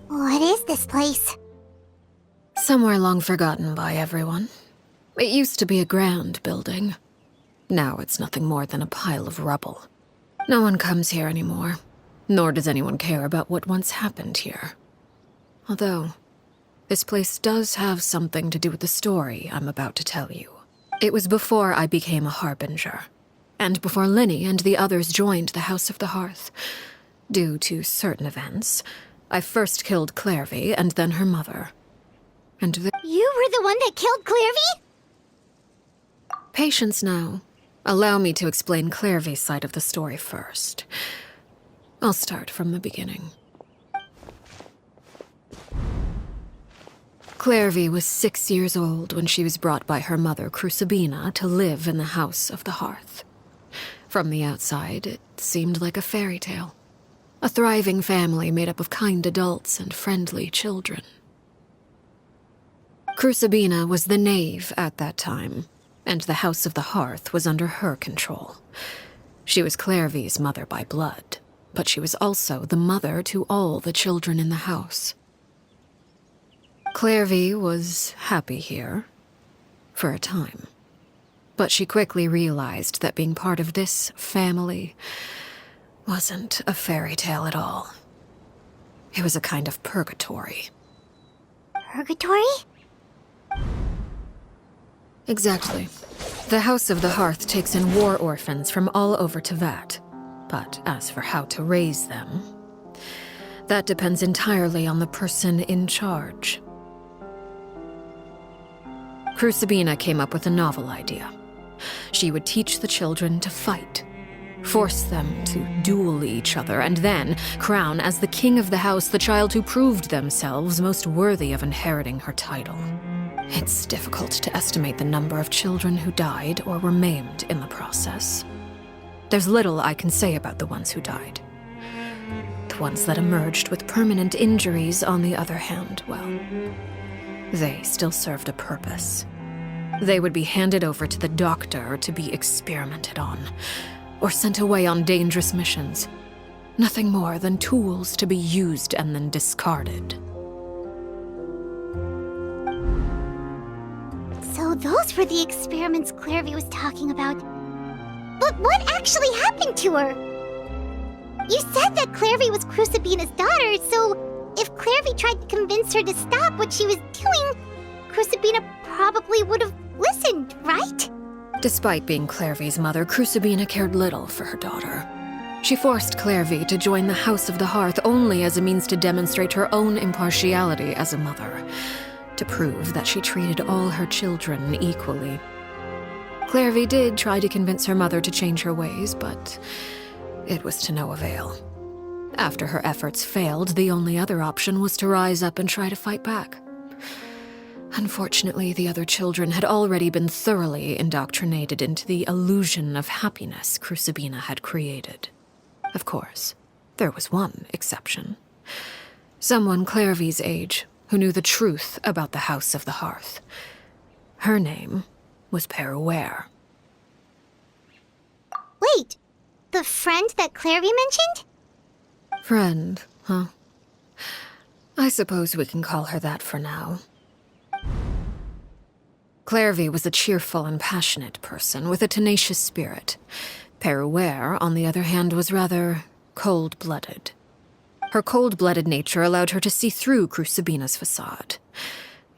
What is this place? Somewhere long forgotten by everyone. It used to be a grand building. Now it's nothing more than a pile of rubble. No one comes here anymore, nor does anyone care about what once happened here. Although, this place does have something to do with the story I'm about to tell you. It was before I became a harbinger, and before Linny and the others joined the House of the Hearth. Due to certain events, I first killed Clairvy and then her mother. And You were the one that killed Clairvy? Patience now. Allow me to explain Clairvy's side of the story first. I'll start from the beginning. Clairvy was 6 years old when she was brought by her mother, Crucibina, to live in the House of the Hearth. From the outside, it seemed like a fairy tale. A thriving family made up of kind adults and friendly children. Crucibina was the knave at that time, and the House of the Hearth was under her control. She was Clairvy's mother by blood, but she was also the mother to all the children in the house. Clairvy was happy here, for a time. But she quickly realized that being part of this family wasn't a fairy tale at all. It was a kind of purgatory. Purgatory? Exactly. The House of the Hearth takes in war orphans from all over Tevat. But as for how to raise them, that depends entirely on the person in charge. Crucibina came up with a novel idea. She would teach the children to fight, force them to duel each other, and then crown as the king of the house the child who proved themselves most worthy of inheriting her title. It's difficult to estimate the number of children who died or were maimed in the process. There's little I can say about the ones who died. The ones that emerged with permanent injuries, on the other hand, well, they still served a purpose. They would be handed over to the doctor to be experimented on, or sent away on dangerous missions. Nothing more than tools to be used and then discarded. So those were the experiments Clairvy was talking about. But what actually happened to her? You said that Clairvy was Crucibina's daughter, so if Clairvy tried to convince her to stop what she was doing, Crucibina probably would have listened, right? Despite being Clairvy's mother, Crucibina cared little for her daughter. She forced Clairvy to join the House of the Hearth only as a means to demonstrate her own impartiality as a mother, to prove that she treated all her children equally. Clairvy did try to convince her mother to change her ways, but it was to no avail. After her efforts failed, the only other option was to rise up and try to fight back. Unfortunately, the other children had already been thoroughly indoctrinated into the illusion of happiness Crucibina had created. Of course, there was one exception. Someone Clairvy's age who knew the truth about the House of the Hearth. Her name was Peruere. Wait, the friend that Clairvy mentioned? Friend, huh? I suppose we can call her that for now. Clairvy was a cheerful and passionate person with a tenacious spirit. Peruere, on the other hand, was rather cold-blooded. Her cold-blooded nature allowed her to see through Crucibina's facade.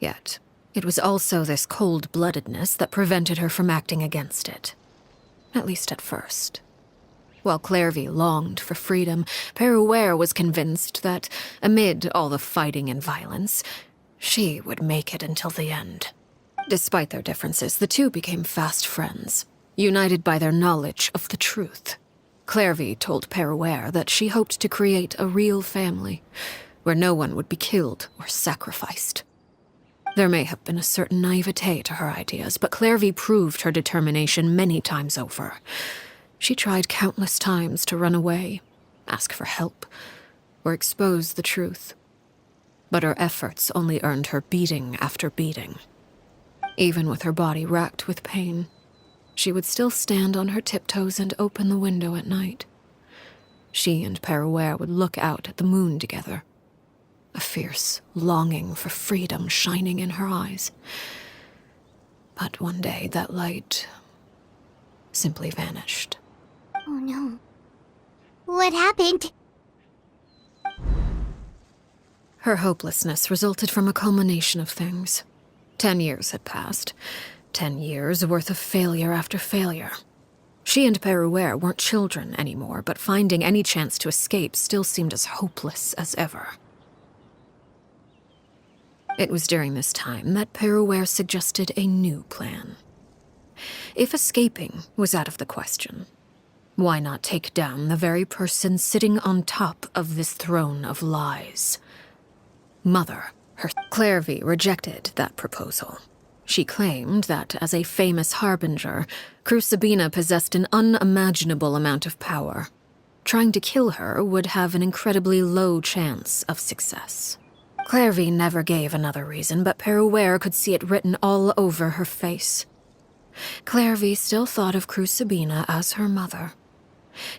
Yet, it was also this cold-bloodedness that prevented her from acting against it. At least at first. While Clairvy longed for freedom, Peruere was convinced that, amid all the fighting and violence, she would make it until the end. Despite their differences, the two became fast friends, united by their knowledge of the truth. Clairvy told Peruere that she hoped to create a real family, where no one would be killed or sacrificed. There may have been a certain naivete to her ideas, but Clairvy proved her determination many times over. She tried countless times to run away, ask for help, or expose the truth. But her efforts only earned her beating after beating. Even with her body racked with pain, she would still stand on her tiptoes and open the window at night. She and Peruere would look out at the moon together, a fierce longing for freedom shining in her eyes. But one day that light simply vanished. Oh no. What happened? Her hopelessness resulted from a culmination of things. 10 years had passed. 10 years worth of failure after failure. She and Peruere weren't children anymore, but finding any chance to escape still seemed as hopeless as ever. It was during this time that Peruere suggested a new plan. If escaping was out of the question, why not take down the very person sitting on top of this throne of lies? Mother, her Clairvy rejected that proposal. She claimed that, as a famous harbinger, Crucibina possessed an unimaginable amount of power. Trying to kill her would have an incredibly low chance of success. Clairvy never gave another reason, but Peruere could see it written all over her face. Clairvy still thought of Crucibina as her mother.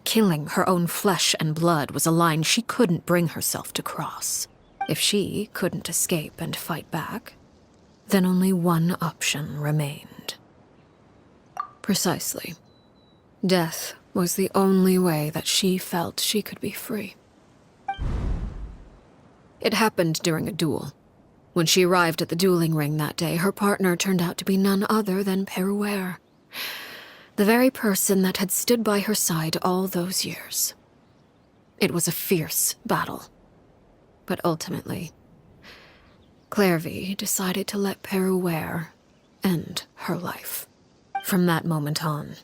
Killing her own flesh and blood was a line she couldn't bring herself to cross. If she couldn't escape and fight back, then only one option remained. Precisely. Death was the only way that she felt she could be free. It happened during a duel. When she arrived at the dueling ring that day, her partner turned out to be none other than Peruere, the very person that had stood by her side all those years. It was a fierce battle. But ultimately, Clairvy decided to let Peruere end her life. From that moment on,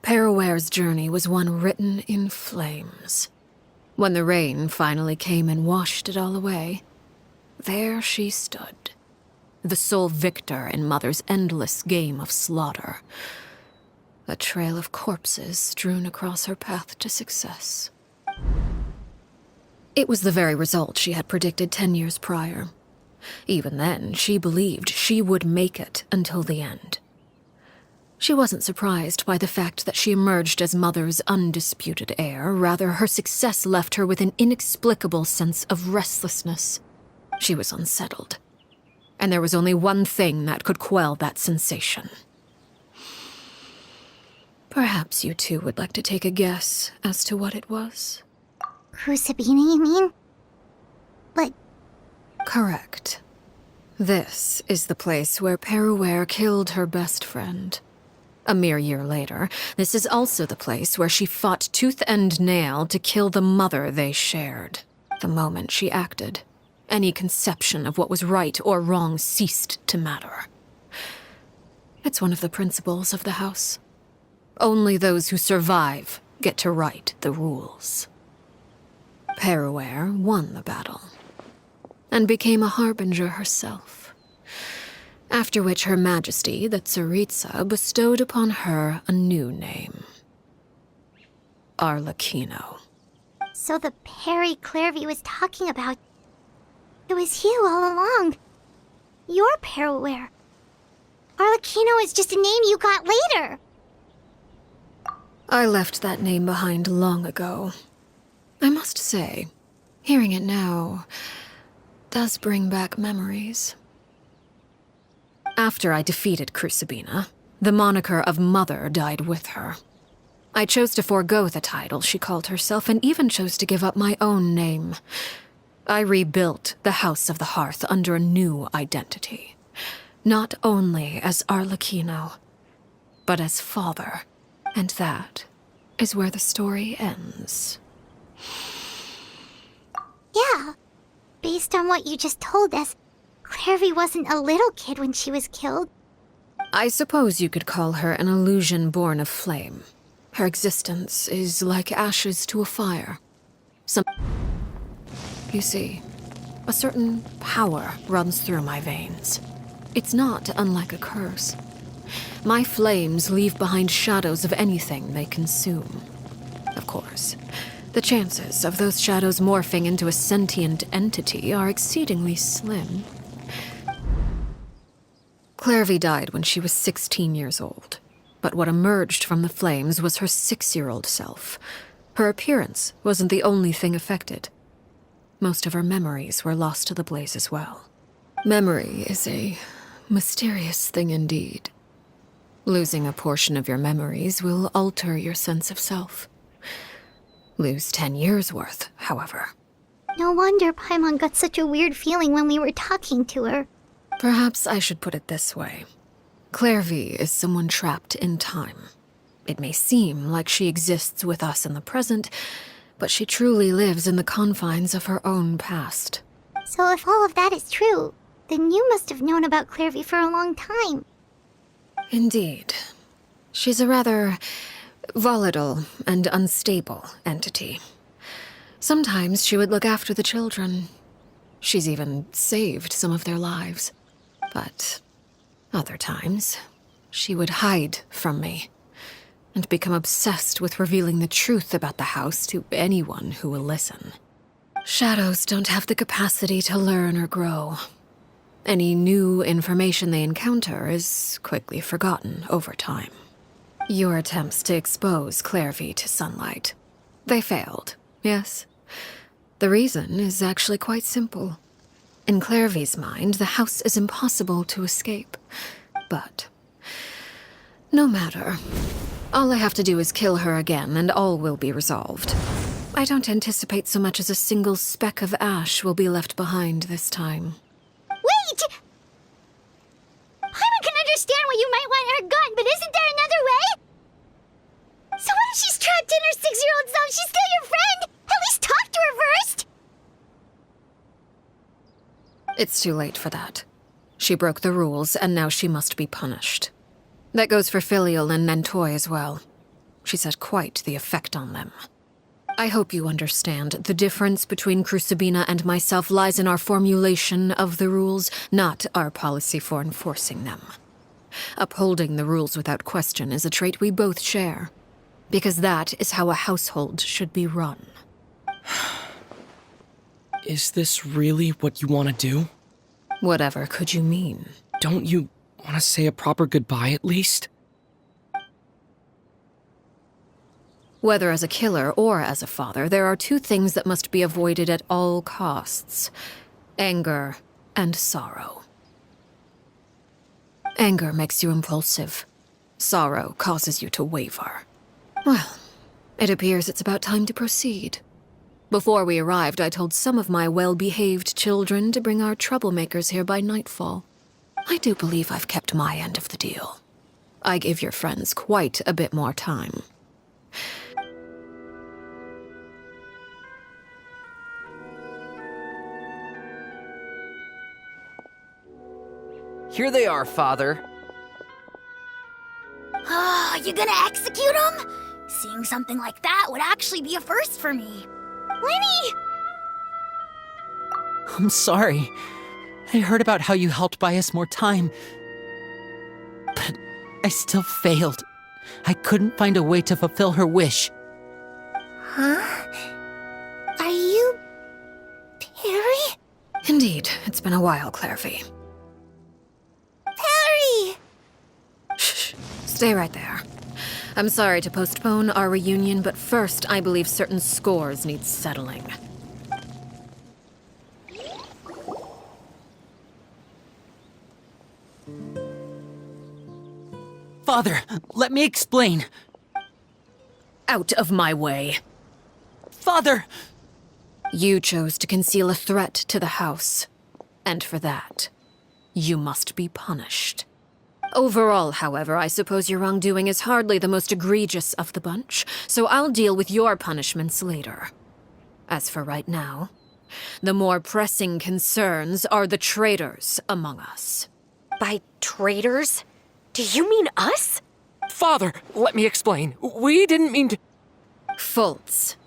Peruere's journey was one written in flames. When the rain finally came and washed it all away, there she stood, the sole victor in Mother's endless game of slaughter, a trail of corpses strewn across her path to success. It was the very result she had predicted 10 years prior. Even then, she believed she would make it until the end. She wasn't surprised by the fact that she emerged as Mother's undisputed heir. Rather, her success left her with an inexplicable sense of restlessness. She was unsettled, and there was only one thing that could quell that sensation. Perhaps you two would like to take a guess as to what it was? Crucibina, you mean? But... Correct. This is the place where Peruere killed her best friend. A mere year later, this is also the place where she fought tooth and nail to kill the mother they shared. The moment she acted, any conception of what was right or wrong ceased to matter. It's one of the principles of the house. Only those who survive get to write the rules. Peruere won the battle, and became a harbinger herself, after which Her Majesty, the Tsaritsa, bestowed upon her a new name. Arlecchino. So the Perry Clairvy was talking about... It was you all along. You're Peruere. Arlecchino is just a name you got later. I left that name behind long ago. I must say, hearing it now, does bring back memories. After I defeated Crucibina, the moniker of Mother died with her. I chose to forego the title she called herself and even chose to give up my own name. I rebuilt the House of the Hearth under a new identity. Not only as Arlecchino, but as father. And that is where the story ends. Yeah. Based on what you just told us, Clairvy wasn't a little kid when she was killed. I suppose you could call her an illusion born of flame. Her existence is like ashes to a fire. You see, a certain power runs through my veins. It's not unlike a curse. My flames leave behind shadows of anything they consume. Of course, the chances of those shadows morphing into a sentient entity are exceedingly slim. Clairvy died when she was 16 years old, but what emerged from the flames was her 6-year-old self. Her appearance wasn't the only thing affected. Most of her memories were lost to the blaze as well. Memory is a mysterious thing indeed. Losing a portion of your memories will alter your sense of self. Lose 10 years' worth, however. No wonder Paimon got such a weird feeling when we were talking to her. Perhaps I should put it this way. Clairvy is someone trapped in time. It may seem like she exists with us in the present, but she truly lives in the confines of her own past. So if all of that is true, then you must have known about Clairvy for a long time. Indeed. She's a rather volatile and unstable entity. Sometimes she would look after the children. She's even saved some of their lives. But other times, she would hide from me and become obsessed with revealing the truth about the house to anyone who will listen. Shadows don't have the capacity to learn or grow. Any new information they encounter is quickly forgotten over time. Your attempts to expose Clairvy to sunlight, they failed, yes? The reason is actually quite simple. In Clairvy's mind, the house is impossible to escape. But no matter. All I have to do is kill her again, and all will be resolved. I don't anticipate so much as a single speck of ash will be left behind this time. Wait! Paimon can understand why you might want her gone, but isn't there another way? So what if she's trapped in her 6-year-old self? She's still your friend! At least talk to her first! It's too late for that. She broke the rules, and now she must be punished. That goes for Filial and Nantoy as well. She's had quite the effect on them. I hope you understand. The difference between Crucibina and myself lies in our formulation of the rules, not our policy for enforcing them. Upholding the rules without question is a trait we both share, because that is how a household should be run. Is this really what you want to do? Whatever could you mean? Don't you want to say a proper goodbye at least? Whether as a killer or as a father, there are two things that must be avoided at all costs: anger and sorrow. Anger makes you impulsive. Sorrow causes you to waver. Well, it appears it's about time to proceed. Before we arrived, I told some of my well-behaved children to bring our troublemakers here by nightfall. I do believe I've kept my end of the deal. I gave your friends quite a bit more time. Here they are, Father. You gonna execute him? Seeing something like that would actually be a first for me. Lenny! I'm sorry. I heard about how you helped buy us more time. But I still failed. I couldn't find a way to fulfill her wish. Huh? Are you... Perry? Indeed, it's been a while, Clairvy. Perry! Shh, stay right there. I'm sorry to postpone our reunion, but first, I believe certain scores need settling. Father, let me explain. Out of my way. Father! You chose to conceal a threat to the house. And for that, you must be punished. Overall, however, I suppose your wrongdoing is hardly the most egregious of the bunch, so I'll deal with your punishments later. As for right now, the more pressing concerns are the traitors among us. By traitors? Do you mean us? Father, let me explain. We didn't mean to. Fultz,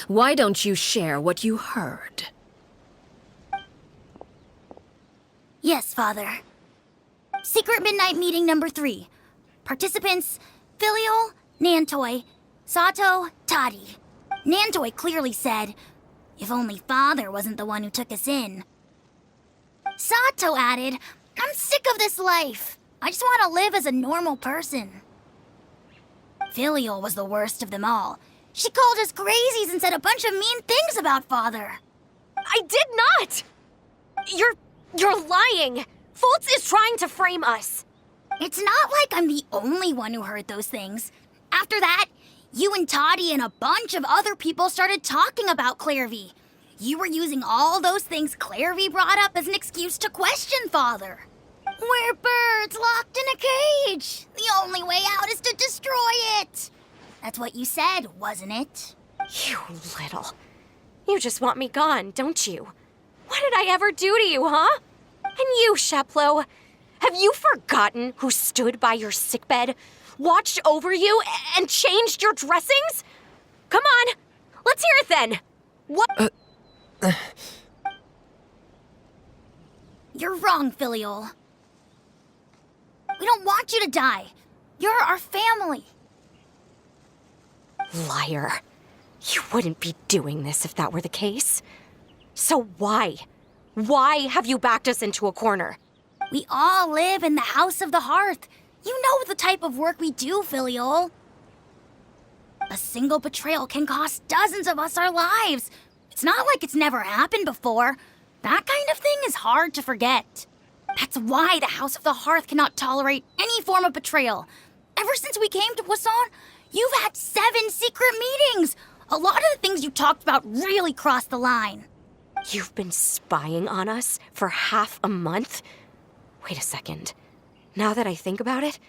why don't you share what you heard? Yes, Father. Secret Midnight Meeting number 3. Participants, Filial, Nantoi, Sato, Toddy. Nantoi clearly said, if only Father wasn't the one who took us in. Sato added, I'm sick of this life. I just want to live as a normal person. Filial was the worst of them all. She called us crazies and said a bunch of mean things about Father. I did not! You're lying! Fultz is trying to frame us. It's not like I'm the only one who heard those things. After that, you and Toddy and a bunch of other people started talking about Clairvy. You were using all those things Clairvy brought up as an excuse to question Father. We're birds locked in a cage. The only way out is to destroy it. That's what you said, wasn't it? You little. You just want me gone, don't you? What did I ever do to you, huh? And you, Sheplo, have you forgotten who stood by your sickbed, watched over you, and changed your dressings? Come on, let's hear it then. What? You're wrong, Filial. We don't want you to die. You're our family. Liar. You wouldn't be doing this if that were the case. So why? Why have you backed us into a corner? We all live in the House of the Hearth. You know the type of work we do, Filial. A single betrayal can cost dozens of us our lives. It's not like it's never happened before. That kind of thing is hard to forget. That's why the House of the Hearth cannot tolerate any form of betrayal. Ever since we came to Poisson, you've had 7 secret meetings. A lot of the things you talked about really crossed the line. You've been spying on us for half a month? Wait a second. Now that I think about it,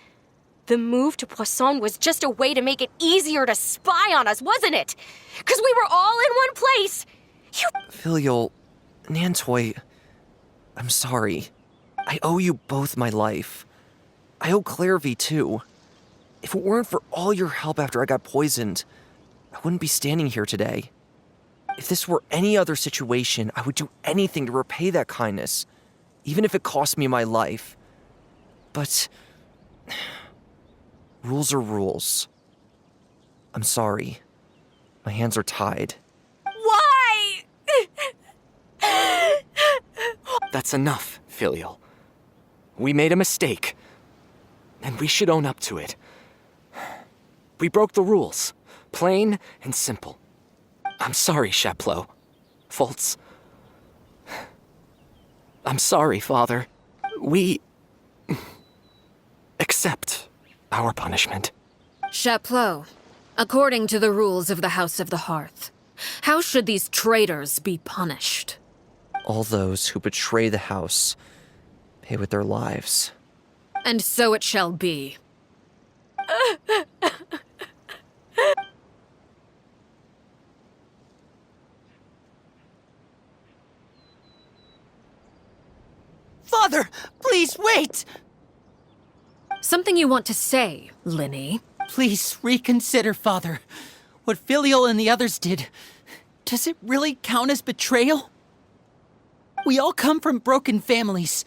the move to Poisson was just a way to make it easier to spy on us, wasn't it? Because we were all in one place. Filial, Nantoi, I'm sorry. I owe you both my life. I owe Clairvy too. If it weren't for all your help after I got poisoned, I wouldn't be standing here today. If this were any other situation, I would do anything to repay that kindness, even if it cost me my life. But rules are rules. I'm sorry. My hands are tied. Why? That's enough, Filial. We made a mistake, and we should own up to it. We broke the rules, plain and simple. I'm sorry, Sheplo. Fultz. I'm sorry, Father. We accept our punishment. Chapleau, according to the rules of the House of the Hearth, how should these traitors be punished? All those who betray the house pay with their lives. And so it shall be. Father, please wait! Something you want to say, Linny? Please reconsider, Father. What Filial and the others did, does it really count as betrayal? We all come from broken families.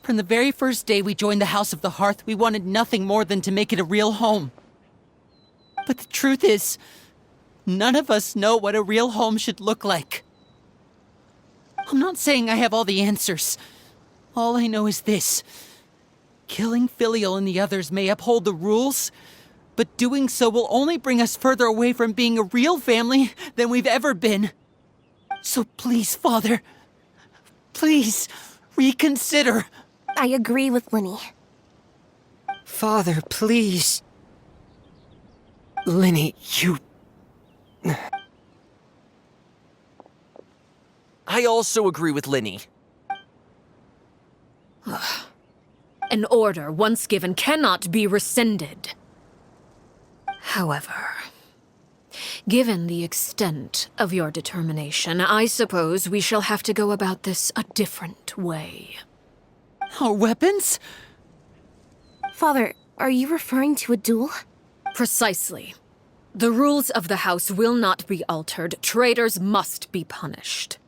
From the very first day we joined the House of the Hearth, we wanted nothing more than to make it a real home. But the truth is, none of us know what a real home should look like. I'm not saying I have all the answers. All I know is this. Killing Filial and the others may uphold the rules, but doing so will only bring us further away from being a real family than we've ever been. So please, Father, please reconsider. I agree with Linny. Father, please. Linny, you... I also agree with Linny. An order once given cannot be rescinded. However, given the extent of your determination, I suppose we shall have to go about this a different way. Our weapons? Father, are you referring to a duel? Precisely. The rules of the house will not be altered. Traitors must be punished.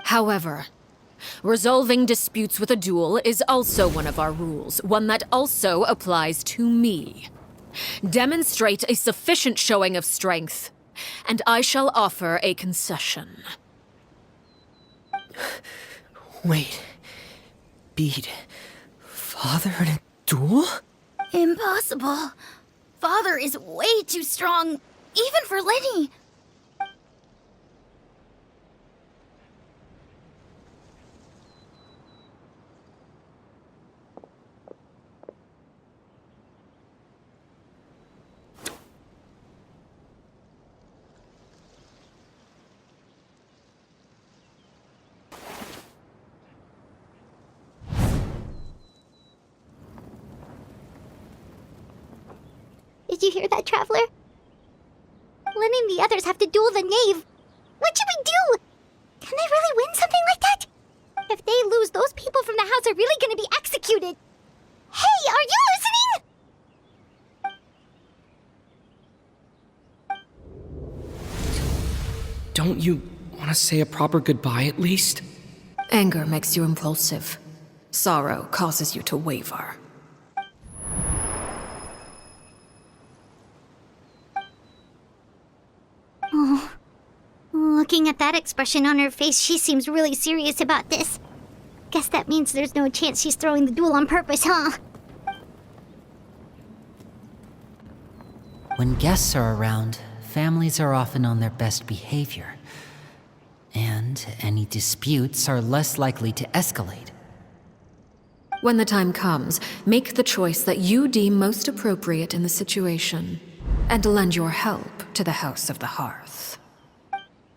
However, resolving disputes with a duel is also one of our rules, one that also applies to me. Demonstrate a sufficient showing of strength, and I shall offer a concession. Wait. Beat Father in a duel? Impossible. Father is way too strong, even for Lenny. Did you hear that, Traveler? Lenny and the others have to duel the knave. What should we do? Can they really win something like that? If they lose, those people from the house are really gonna be executed. Hey, are you listening? Don't you want to say a proper goodbye at least? Anger makes you impulsive. Sorrow causes you to waver. Looking at that expression on her face, she seems really serious about this. Guess that means there's no chance she's throwing the duel on purpose, huh? When guests are around, families are often on their best behavior. And any disputes are less likely to escalate. When the time comes, make the choice that you deem most appropriate in the situation, and lend your help to the House of the Hearth.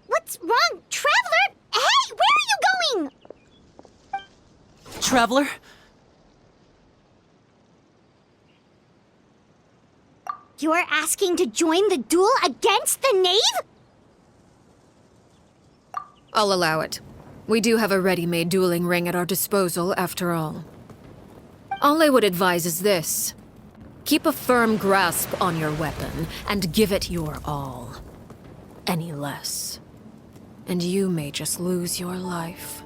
What's wrong, Traveler? Hey, where are you going? Traveler? You're asking to join the duel against the knave? I'll allow it. We do have a ready-made dueling ring at our disposal, after all. All I would advise is this. Keep a firm grasp on your weapon, and give it your all. Any less, and you may just lose your life.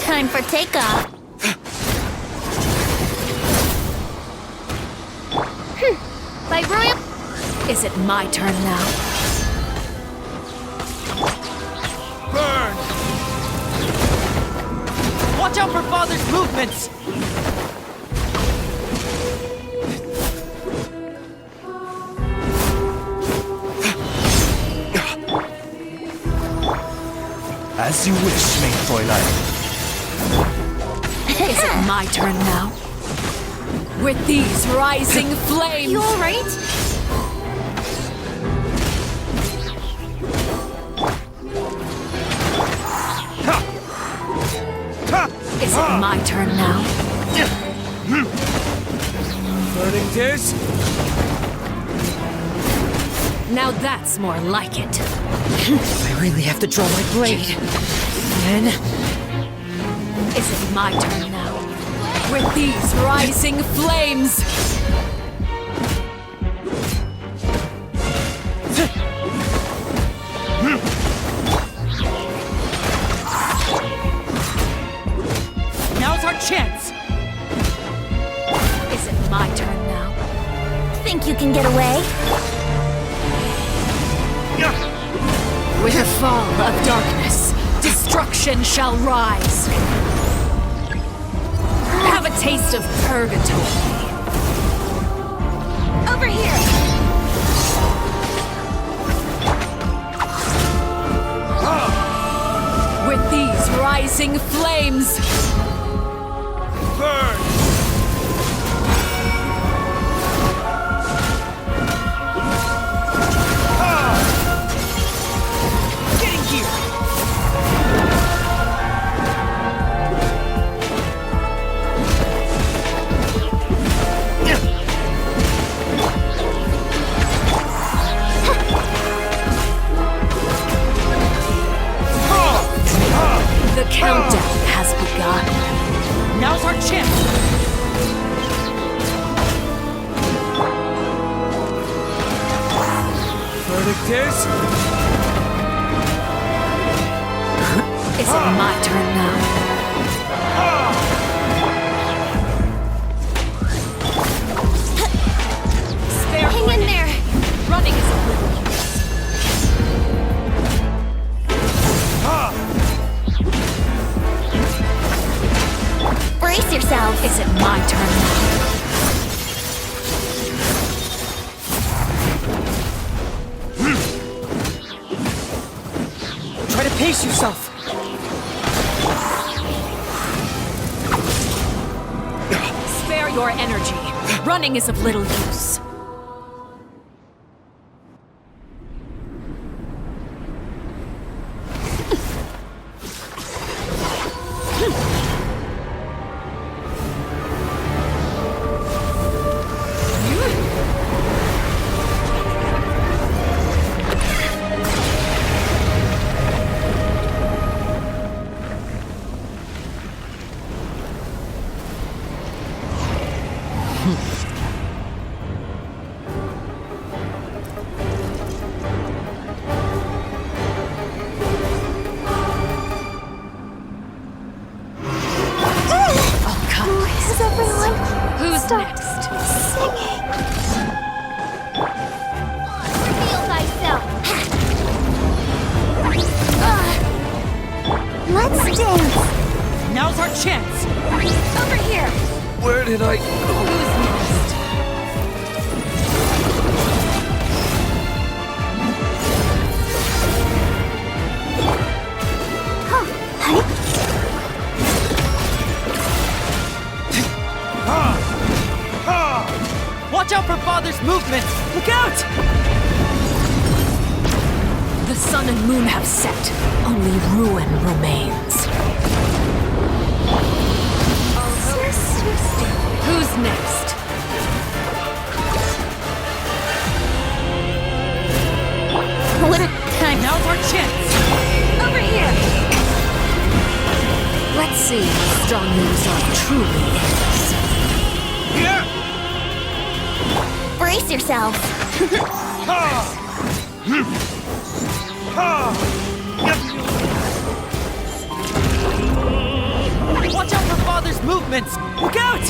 Time for takeoff. By royal... Is it my turn now? Burn! Watch out for Father's movements! As you wish, main Fräulein. Is it my turn now? With these rising flames! You alright? Is it my turn now? Burning tears? Now that's more like it. I really have to draw my blade. Then... Is it my turn now? With these rising flames! Now's our chance! Is it my turn now? Think you can get away? With the fall of darkness, destruction shall rise. Have a taste of purgatory. Over here! With these rising flames, Burn! Getting here! the countdown has begun. Now's our chance! Verdict is... Is it my turn now? Hang in there! Running is a little use. Brace yourself. Is it my turn now? Try to pace yourself! Spare your energy. Running is of little use. Is everyone Who's stop next? singing? Reveal thyself. Let's dance. Now's our chance! Over here! Where did I... Who's next? Watch out for Father's movements! Look out! The sun and moon have set. Only ruin remains. Who's next? What a time. Now's our chance! Over here! Let's see what strong your resolve truly is. Brace yourself. Watch out for Father's movements! Look out!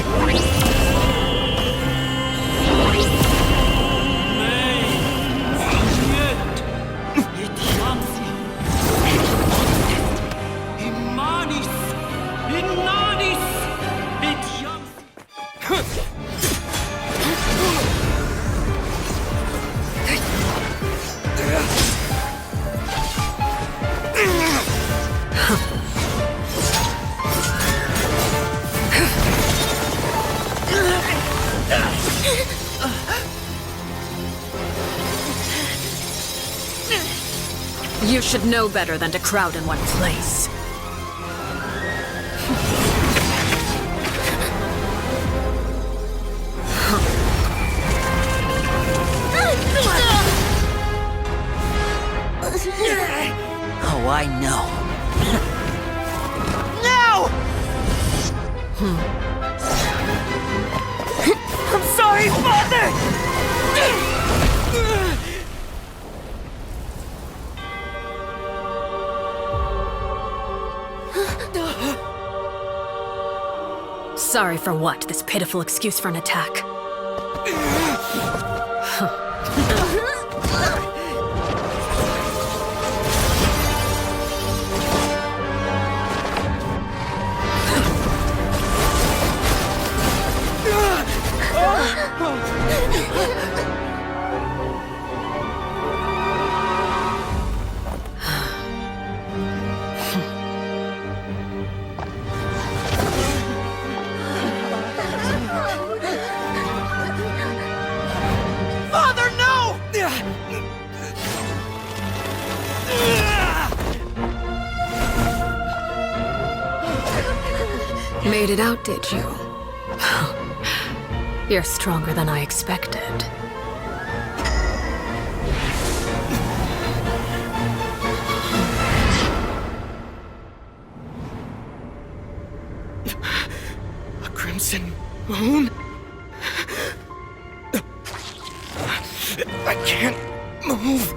You should know better than to crowd in one place. Oh, I know. No! I'm sorry, Father! Sorry for what? This pitiful excuse for an attack. Made it out, did you? You're stronger than I expected. A crimson moon? I can't move.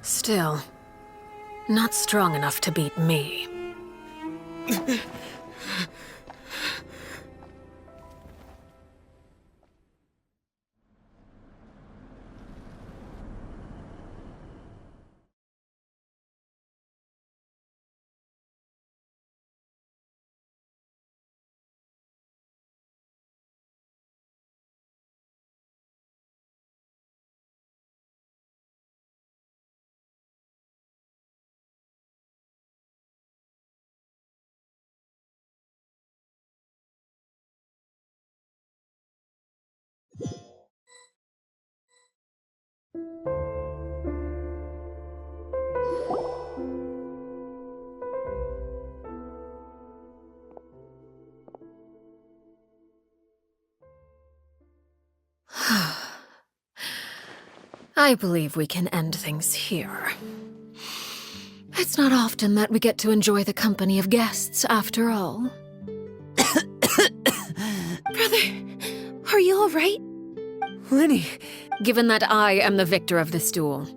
Still, not strong enough to beat me. I believe we can end things here. It's not often that we get to enjoy the company of guests, after all. Brother, are you alright? Lenny, Given that I am the victor of this duel,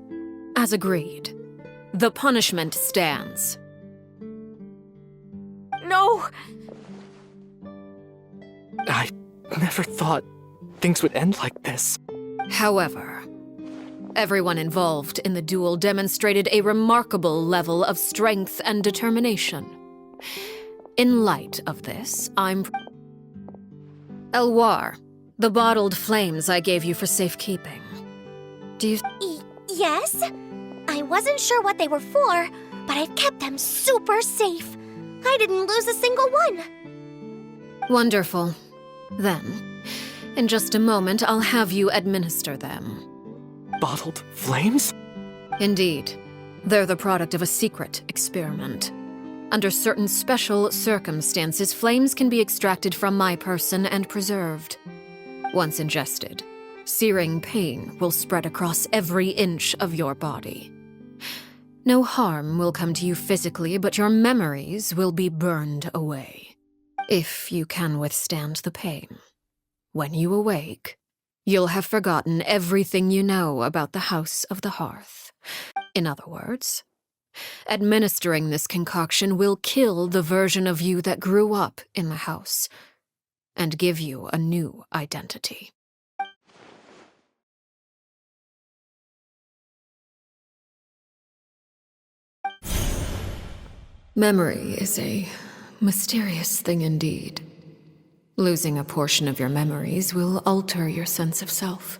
as agreed, the punishment stands. No! I never thought things would end like this. However, everyone involved in the duel demonstrated a remarkable level of strength and determination. In light of this, Elwar, the bottled flames I gave you for safekeeping. Do you... Yes? I wasn't sure what they were for, but I've kept them super safe. I didn't lose a single one. Wonderful. Then, in just a moment, I'll have you administer them. Bottled flames? Indeed. They're the product of a secret experiment. Under certain special circumstances, flames can be extracted from my person and preserved. Once ingested, searing pain will spread across every inch of your body. No harm will come to you physically, but your memories will be burned away. If you can withstand the pain. When you awake, you'll have forgotten everything you know about the House of the Hearth. In other words, administering this concoction will kill the version of you that grew up in the house and give you a new identity. Memory is a mysterious thing indeed. Losing a portion of your memories will alter your sense of self.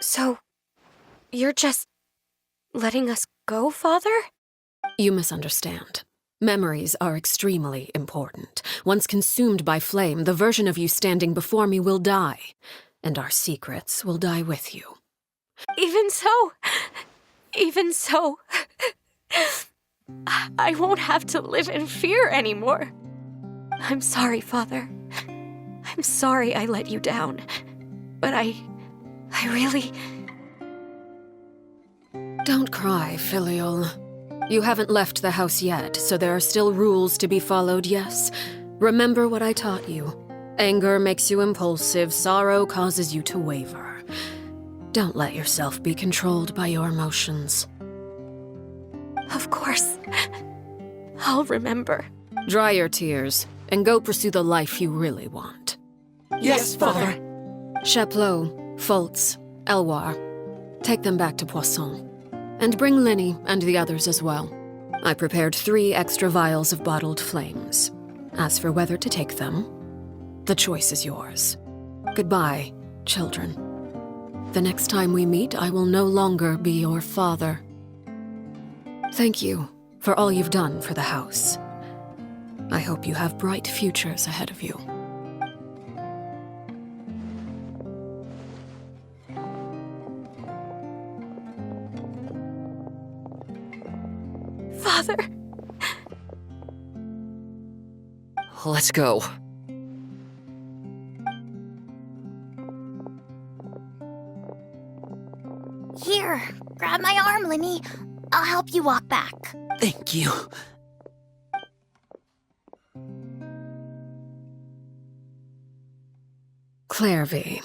So, you're just letting us go, Father? You misunderstand. Memories are extremely important. Once consumed by flame, the version of you standing before me will die, and our secrets will die with you. Even so, I won't have to live in fear anymore. I'm sorry, Father. I'm sorry I let you down. But I really... Don't cry, Filial. You haven't left the house yet, so there are still rules to be followed, yes? Remember what I taught you. Anger makes you impulsive, sorrow causes you to waver. Don't let yourself be controlled by your emotions. Of course. I'll remember. Dry your tears, and go pursue the life you really want. yes, Father. Chaplot, Foltz, Elwar, take them back to Poisson. And bring Linny and the others as well. I prepared 3 extra vials of bottled flames. As for whether to take them, the choice is yours. Goodbye, children. The next time we meet, I will no longer be your father. Thank you for all you've done for the house. I hope you have bright futures ahead of you. Father! Let's go. Here, grab my arm, Linny. I'll help you walk back. Thank you. Clairvy.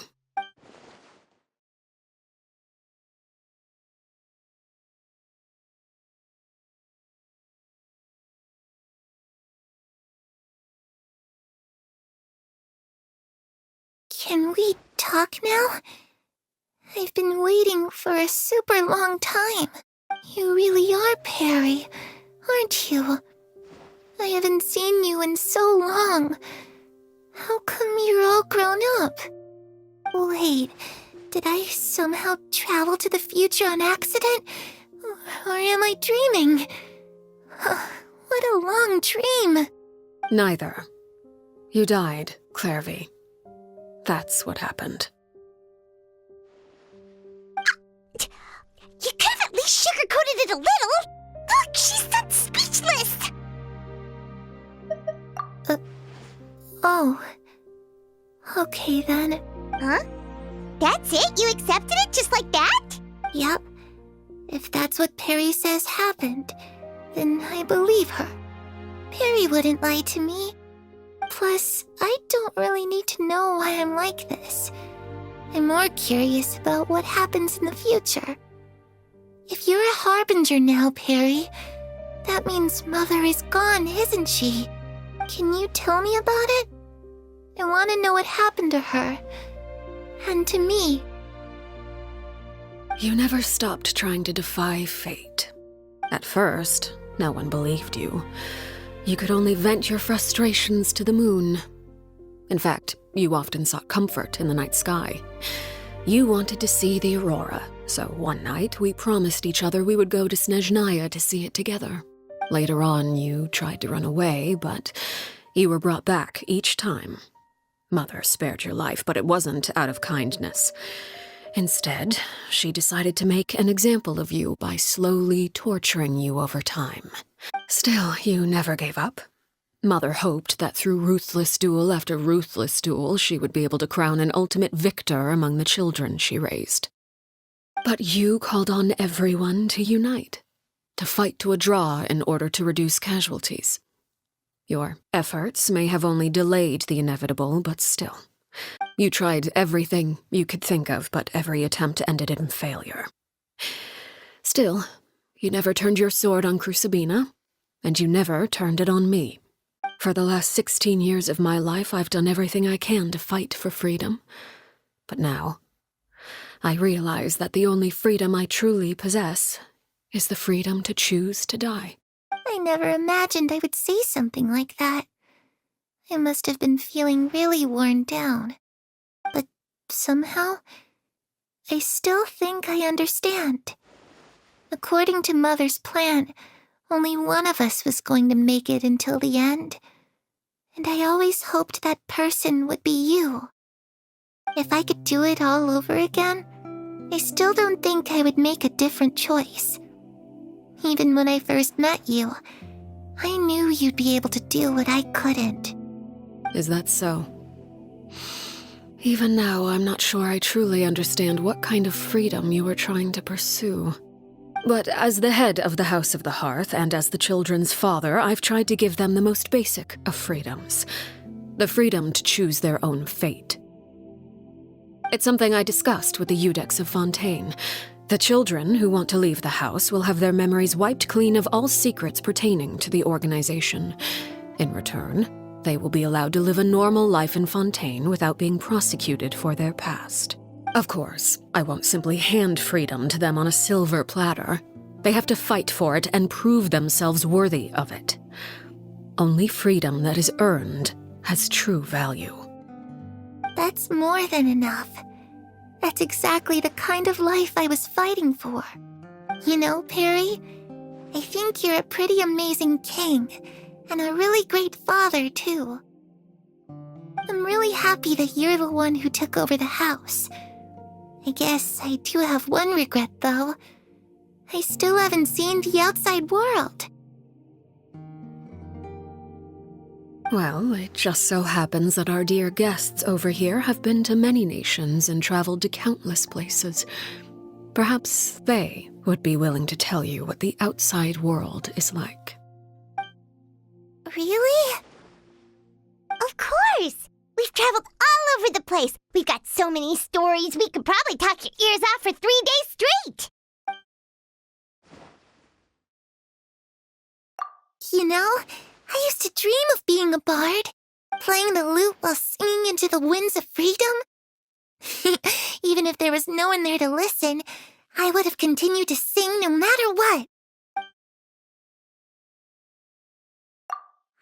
Can we talk now? I've been waiting for a super long time. You really are Perry, aren't you? I haven't seen you in so long. How come you're all grown up? Wait, did I somehow travel to the future on accident? Or am I dreaming? What a long dream. Neither. You died, Clairvy. That's what happened. You could have at least sugarcoated it a little. Look, she's done speechless. Oh. Okay then. Huh? That's it? You accepted it just like that? Yep. If that's what Perry says happened, then I believe her. Perry wouldn't lie to me. Plus, I don't really need to know why I'm like this. I'm more curious about what happens in the future. If you're a harbinger now, Perry, that means Mother is gone, isn't she? Can you tell me about it? I want to know what happened to her. And to me. You never stopped trying to defy fate. At first, no one believed you. You could only vent your frustrations to the moon. In fact, you often sought comfort in the night sky. You wanted to see the aurora, so one night we promised each other we would go to Snezhnaya to see it together. Later on, you tried to run away, but you were brought back each time. Mother spared your life, but it wasn't out of kindness. Instead, she decided to make an example of you by slowly torturing you over time. Still, you never gave up. Mother hoped that through ruthless duel after ruthless duel, she would be able to crown an ultimate victor among the children she raised. But you called on everyone to unite, to fight to a draw in order to reduce casualties. Your efforts may have only delayed the inevitable, but still. You tried everything you could think of, but every attempt ended in failure. Still, you never turned your sword on Crucibina, and you never turned it on me. For the last 16 years of my life, I've done everything I can to fight for freedom. But now, I realize that the only freedom I truly possess is the freedom to choose to die. I never imagined I would say something like that. I must have been feeling really worn down. But somehow, I still think I understand. According to Mother's plan, only one of us was going to make it until the end. And I always hoped that person would be you. If I could do it all over again, I still don't think I would make a different choice. Even when I first met you, I knew you'd be able to do what I couldn't. Is that so? Even now, I'm not sure I truly understand what kind of freedom you were trying to pursue. But as the head of the House of the Hearth and as the children's father, I've tried to give them the most basic of freedoms. The freedom to choose their own fate. It's something I discussed with the Iudex of Fontaine. The children who want to leave the house will have their memories wiped clean of all secrets pertaining to the organization. In return, they will be allowed to live a normal life in Fontaine without being prosecuted for their past. Of course, I won't simply hand freedom to them on a silver platter. They have to fight for it and prove themselves worthy of it. Only freedom that is earned has true value. That's more than enough. That's exactly the kind of life I was fighting for. You know, Perry, I think you're a pretty amazing king, and a really great father, too. I'm really happy that you're the one who took over the house. I guess I do have one regret, though. I still haven't seen the outside world. Well, it just so happens that our dear guests over here have been to many nations and traveled to countless places. Perhaps they would be willing to tell you what the outside world is like. Really? Of course! We've traveled all over the place. We've got so many stories, we could probably talk your ears off for 3 days straight. You know, I used to dream of being a bard, playing the lute while singing into the winds of freedom. Even if there was no one there to listen, I would have continued to sing no matter what.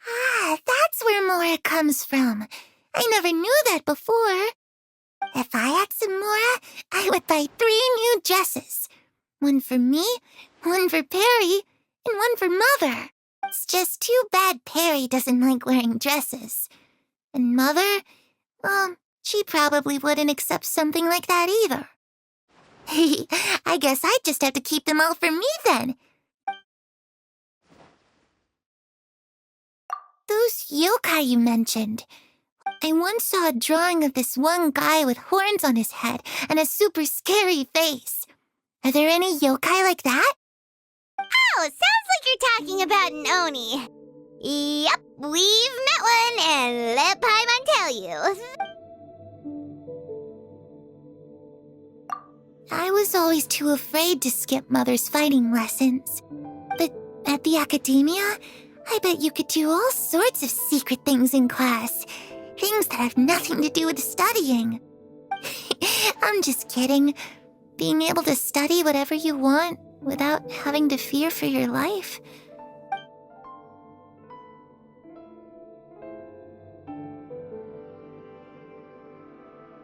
Ah, that's where Mora comes from. I never knew that before. If I had some Mora, I would buy 3 new dresses. One for me, one for Perry, and one for Mother. It's just too bad Perry doesn't like wearing dresses. And Mother, well, she probably wouldn't accept something like that either. I guess I'd just have to keep them all for me then. Those yokai you mentioned. I once saw a drawing of this one guy with horns on his head and a super scary face. Are there any yokai like that? Oh, sounds like you're talking about an Oni. Yep, we've met one, and let Paimon tell you. I was always too afraid to skip Mother's fighting lessons. But at the academia, I bet you could do all sorts of secret things in class. Things that have nothing to do with studying. I'm just kidding. Being able to study whatever you want without having to fear for your life.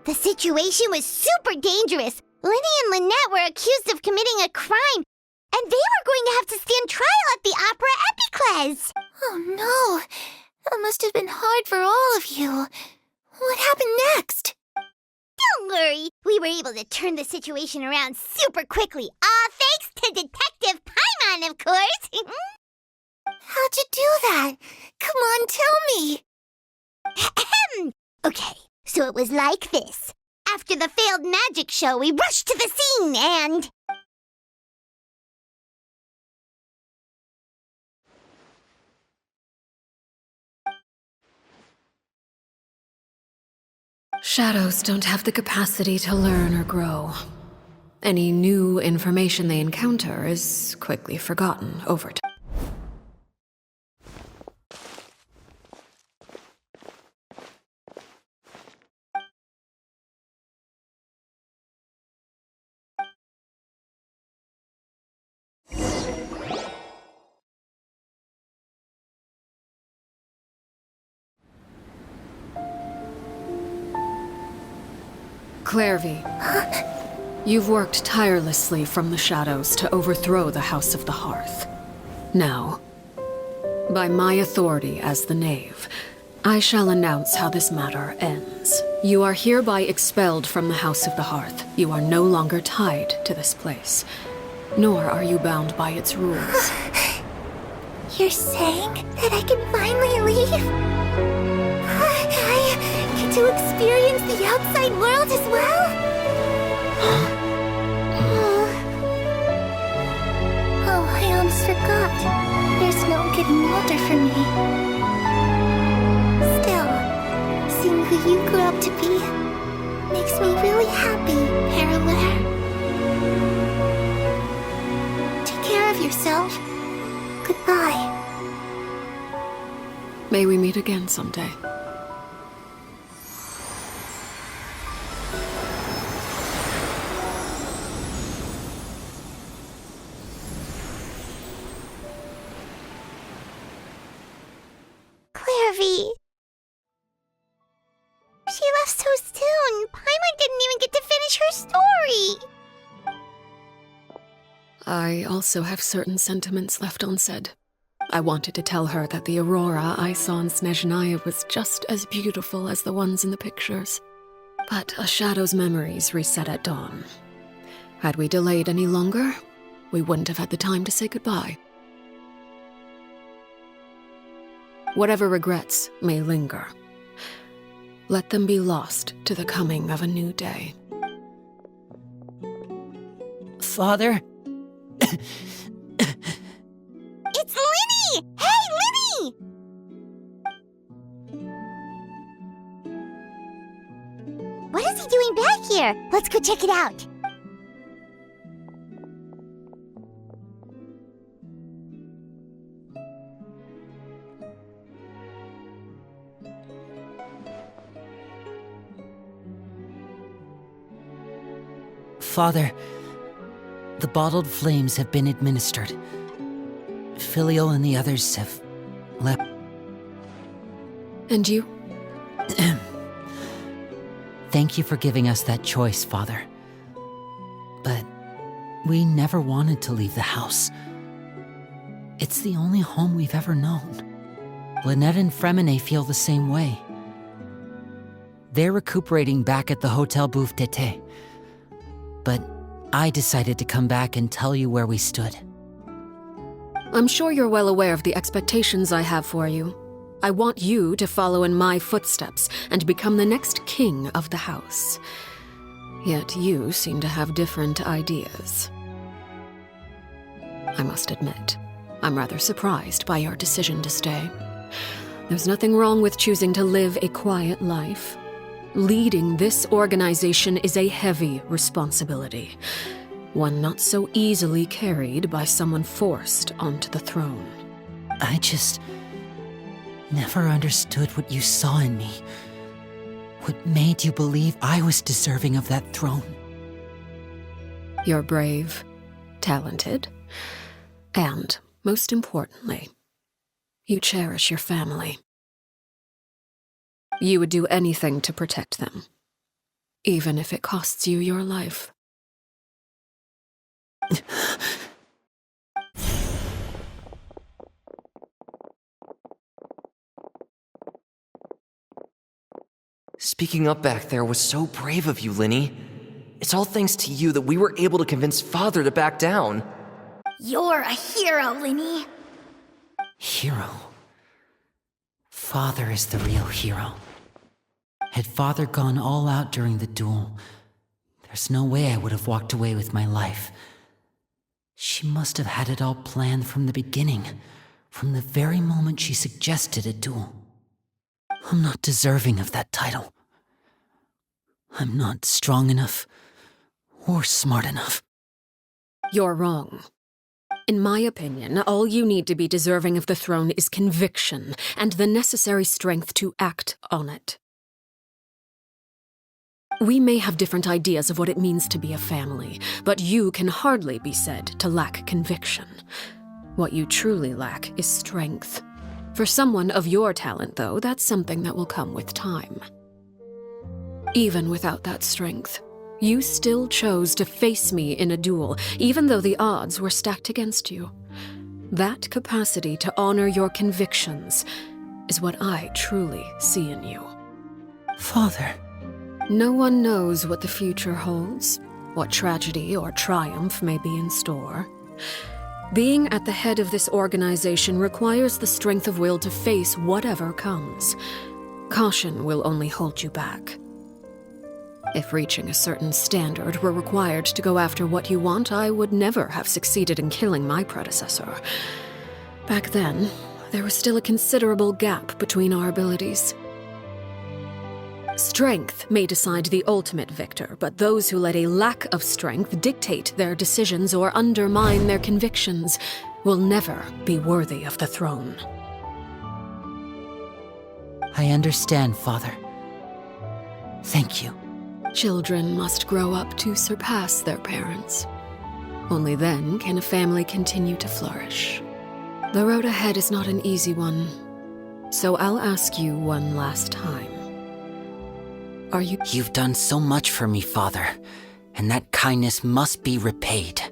The situation was super dangerous. Lenny and Lynette were accused of committing a crime, and they were going to have to stand trial at the Opera Epicles. Oh no, that must have been hard for all of you. What happened next? Don't worry, we were able to turn the situation around super quickly, all thanks to Detective Paimon, of course. How'd you do that? Come on, tell me. Okay, so it was like this. After the failed magic show, we rushed to the scene and... Shadows don't have the capacity to learn or grow. Any new information they encounter is quickly forgotten over time. Clairvy, you've worked tirelessly from the shadows to overthrow the House of the Hearth. Now, by my authority as the Knave, I shall announce how this matter ends. You are hereby expelled from the House of the Hearth. You are no longer tied to this place, nor are you bound by its rules. You're saying that I can finally leave? I get to experience the outside world as well? Oh, I almost forgot. There's no getting older for me. Still, seeing who you grew up to be makes me really happy, Parallel. Take care of yourself. Goodbye. May we meet again someday. I also have certain sentiments left unsaid. I wanted to tell her that the aurora I saw in Snezhnaya was just as beautiful as the ones in the pictures. But a shadow's memories reset at dawn. Had we delayed any longer, we wouldn't have had the time to say goodbye. Whatever regrets may linger, let them be lost to the coming of a new day. Father? It's Linny! Hey, Linny! What is he doing back here? Let's go check it out. Father, the bottled flames have been administered. Filial and the others have left. And you? Thank you for giving us that choice, Father. But we never wanted to leave the house. It's the only home we've ever known. Lynette and Fremine feel the same way. They're recuperating back at the Hotel Bouffe d'été. But I decided to come back and tell you where we stood. I'm sure you're well aware of the expectations I have for you. I want you to follow in my footsteps and become the next king of the house. Yet you seem to have different ideas. I must admit, I'm rather surprised by your decision to stay. There's nothing wrong with choosing to live a quiet life. Leading this organization is a heavy responsibility, one not so easily carried by someone forced onto the throne. I just never understood what you saw in me. What made you believe I was deserving of that throne? You're brave, talented, and, most importantly, you cherish your family. You would do anything to protect them, even if it costs you your life. Speaking up back there was so brave of you, Linny. It's all thanks to you that we were able to convince Father to back down. You're a hero, Linny. Hero? Father is the real hero. Had Father gone all out during the duel, there's no way I would have walked away with my life. She must have had it all planned from the beginning, from the very moment she suggested a duel. I'm not deserving of that title. I'm not strong enough or smart enough. You're wrong. In my opinion, all you need to be deserving of the throne is conviction and the necessary strength to act on it. We may have different ideas of what it means to be a family, but you can hardly be said to lack conviction. What you truly lack is strength. For someone of your talent, though, that's something that will come with time. Even without that strength, you still chose to face me in a duel, even though the odds were stacked against you. That capacity to honor your convictions is what I truly see in you. Father. No one knows what the future holds, what tragedy or triumph may be in store. Being at the head of this organization requires the strength of will to face whatever comes. Caution will only hold you back. If reaching a certain standard were required to go after what you want, I would never have succeeded in killing my predecessor. Back then, there was still a considerable gap between our abilities. Strength may decide the ultimate victor, but those who let a lack of strength dictate their decisions or undermine their convictions will never be worthy of the throne. I understand, Father. Thank you. Children must grow up to surpass their parents. Only then can a family continue to flourish. The road ahead is not an easy one, so I'll ask you one last time. Are you— You've done so much for me, Father, and that kindness must be repaid.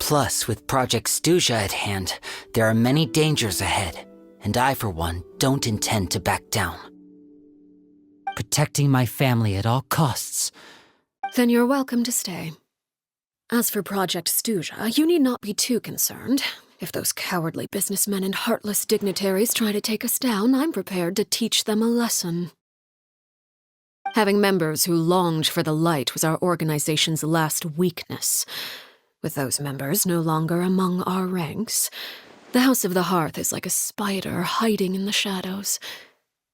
Plus, with Project Stuja at hand, there are many dangers ahead, and I, for one, don't intend to back down. Protecting my family at all costs. Then you're welcome to stay. As for Project Stuja, you need not be too concerned. If those cowardly businessmen and heartless dignitaries try to take us down, I'm prepared to teach them a lesson. Having members who longed for the light was our organization's last weakness. With those members no longer among our ranks, the House of the Hearth is like a spider hiding in the shadows.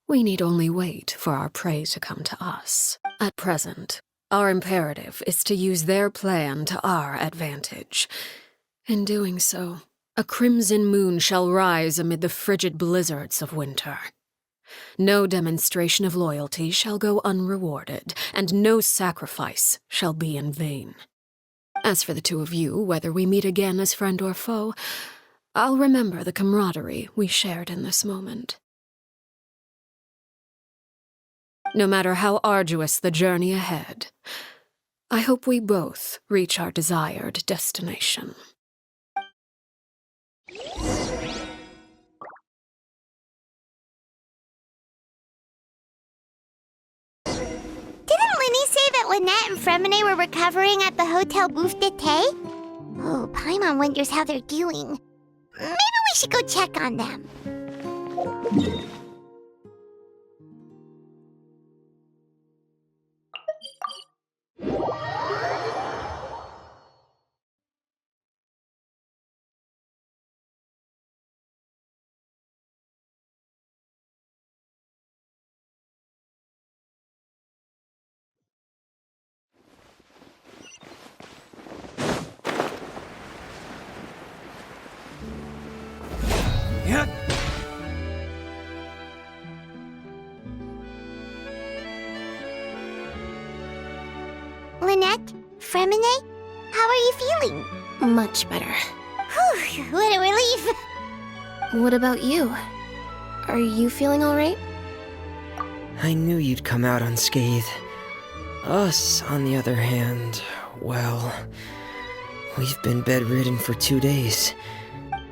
We need only wait for our prey to come to us. At present, our imperative is to use their plan to our advantage. In doing so, a crimson moon shall rise amid the frigid blizzards of winter. No demonstration of loyalty shall go unrewarded, and no sacrifice shall be in vain. As for the two of you, whether we meet again as friend or foe, I'll remember the camaraderie we shared in this moment. No matter how arduous the journey ahead, I hope we both reach our desired destination. Didn't Linny say that Lynette and Fremine were recovering at the Hotel Bouffe d'été? Oh, Paimon wonders how they're doing. Maybe we should go check on them. Yeah. Lynette? Fremine? How are you feeling? Much better. Whew, what a relief. What about you? Are you feeling alright? I knew you'd come out unscathed. Us, on the other hand, well, we've been bedridden for 2 days.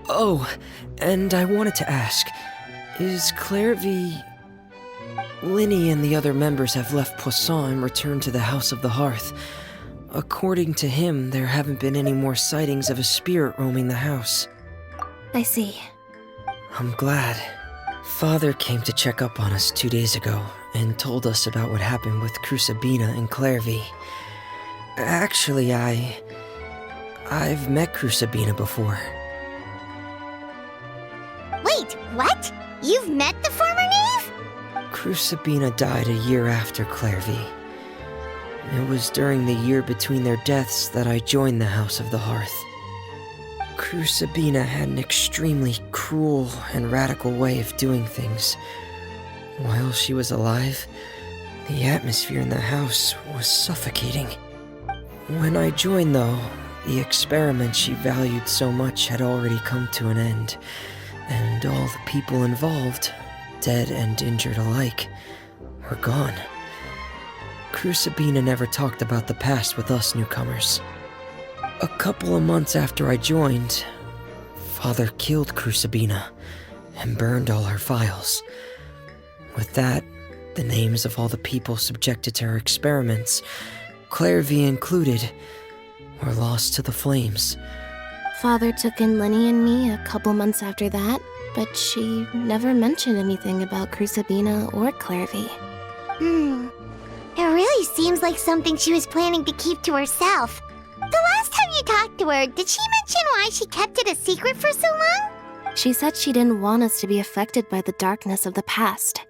Oh, and I wanted to ask, is Clairvy... Linny and the other members have left Poisson and returned to the House of the Hearth. According to him, there haven't been any more sightings of a spirit roaming the house. I see. I'm glad. Father came to check up on us 2 days ago and told us about what happened with Crusabina and Clairvy. Actually, I've met Crusabina before. Wait, what? You've met the former knave? Crusabina died a year after Clairvy. It was during the year between their deaths that I joined the House of the Hearth. Crusabina had an extremely cruel and radical way of doing things. While she was alive, the atmosphere in the house was suffocating. When I joined, though, the experiment she valued so much had already come to an end, and all the people involved, dead and injured alike, were gone. Crusabina never talked about the past with us newcomers. A couple of months after I joined, Father killed Crusabina and burned all her files. With that, the names of all the people subjected to her experiments, Clairvy included, were lost to the flames. Father took in Lenny and me a couple months after that, but she never mentioned anything about Crusabina or Clairvy. It really seems like something she was planning to keep to herself. The last time you talked to her, did she mention why she kept it a secret for so long? She said she didn't want us to be affected by the darkness of the past.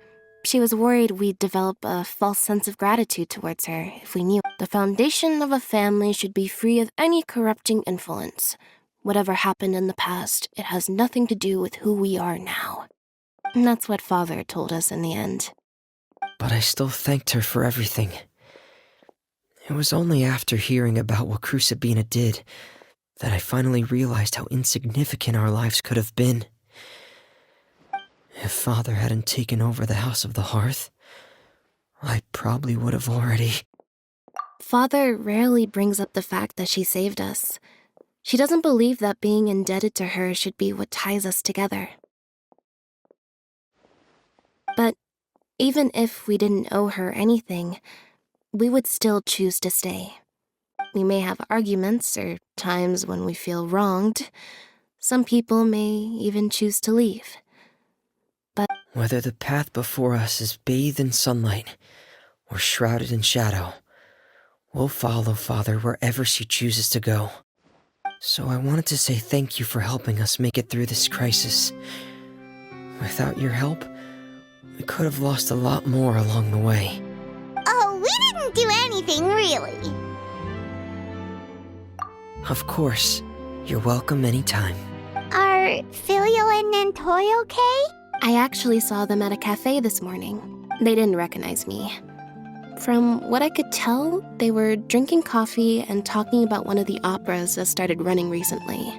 She was worried we'd develop a false sense of gratitude towards her if we knew. The foundation of a family should be free of any corrupting influence. Whatever happened in the past, it has nothing to do with who we are now. And that's what Father told us in the end. But I still thanked her for everything. It was only after hearing about what Crusabina did that I finally realized how insignificant our lives could have been. If Father hadn't taken over the House of the Hearth, I probably would have already... Father rarely brings up the fact that she saved us. She doesn't believe that being indebted to her should be what ties us together. But even if we didn't owe her anything, we would still choose to stay. We may have arguments or times when we feel wronged. Some people may even choose to leave. But Whether the path before us is bathed in sunlight or shrouded in shadow, we'll follow Father wherever she chooses to go. So I wanted to say thank you for helping us make it through this crisis. Without your help, we could have lost a lot more along the way. Oh, we didn't do anything, really. Of course, you're welcome anytime. Are Filial and Nantoy okay? I actually saw them at a cafe this morning. They didn't recognize me. From what I could tell, they were drinking coffee and talking about one of the operas that started running recently.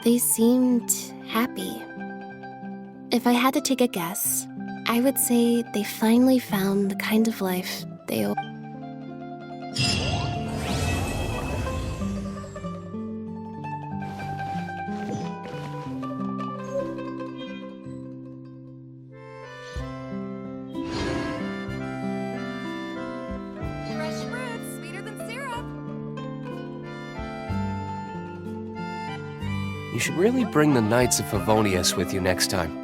They seemed happy. If I had to take a guess, I would say they finally found the kind of life they owe. Fresh fruit, sweeter than syrup. You should really bring the Knights of Favonius with you next time.